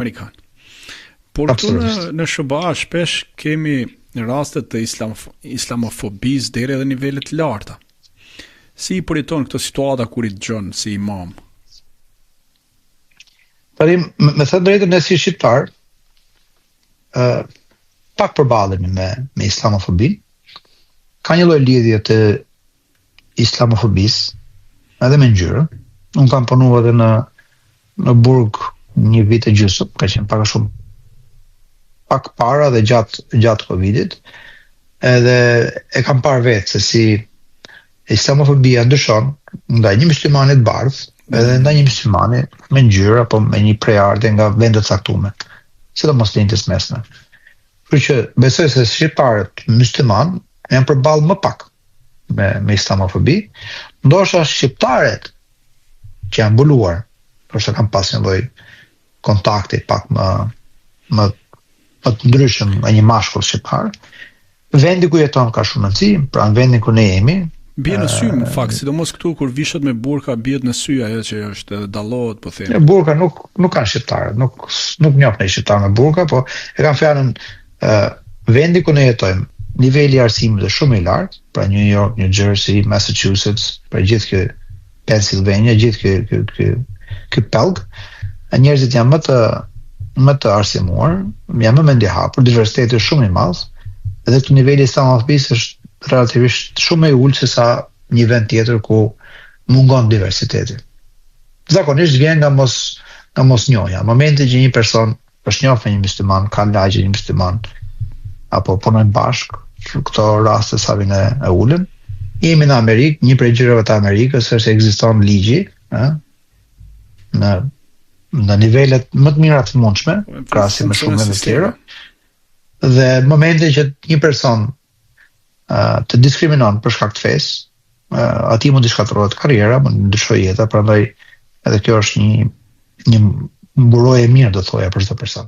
Amerikan. Por këtu në SBA shpesh kemi raste të islamofobisë deri edhe nivele të larta. Si i përjeton këtë situata kur i dëgjon si imam? Tani, me thënë drejtën, ne si shqiptar, pak përballemi me islamofobin. Ka një lloj lidhje të islamofobisë, edhe me ngjyrë. Unë kam punuar edhe në burg një vit e gjysmë, ka qenë pak para dhe gjatë Covidit, edhe e kam parë vetë se si islamofobia ndryshon ndaj një muslimani të bardhë, edhe ndaj një muslimani me ngjyrë apo me një prejardhje nga vende të caktuara, sidomos lindjes mesme. Kështu që besoj se shqiptarët musliman janë përballë më pak me islamofobi, ndoshta shqiptarët që janë mbuluar, ndoshta kanë pas një lloj kontakti pak më të ndryshëm me një mashkull shqiptar. Vendi ku jeton ka shumë rëndësi, pra në vendin ku ne jemi. Bie në sy në fakt, sidomos këtu kur vishet me burka bie në sy ajo që është dallohet, po them. Burka nuk kanë shqiptarët, nuk njoh në shqiptar me burka, po e kanë fjalën vendi ku ne jetojmë. Niveli i arsimit është shumë i lartë, pra New York, New Jersey, Massachusetts, pra gjithë Pennsylvania, gjithë ky pelg, njerëzit janë më të arsimuar, janë më mendihapur, diversiteti është shumë i madh, edhe këtu niveli i islamofobisë është relativisht shumë më i ulët se sa një vend tjetër ku mungon diversiteti. Zakonisht vjen nga mosnjohja. Momenti që një person është njohur me një musliman, ka lagje një musliman, apo punojnë bashkë, këto raste sa vinë e ulën. Jemi në Amerikë, një prej gjërave të Amerikës është se ekziston ligji, në nivelet më të mira të mundshme, krahasim me shumë vende të tjera. Dhe në momentin që një person të diskriminon për shkak të fesë, atij mund të shkatërrohet karriera, mund të ndryshojë jeta, prandaj edhe kjo është një mburojë e mirë, do thoja, për çdo person.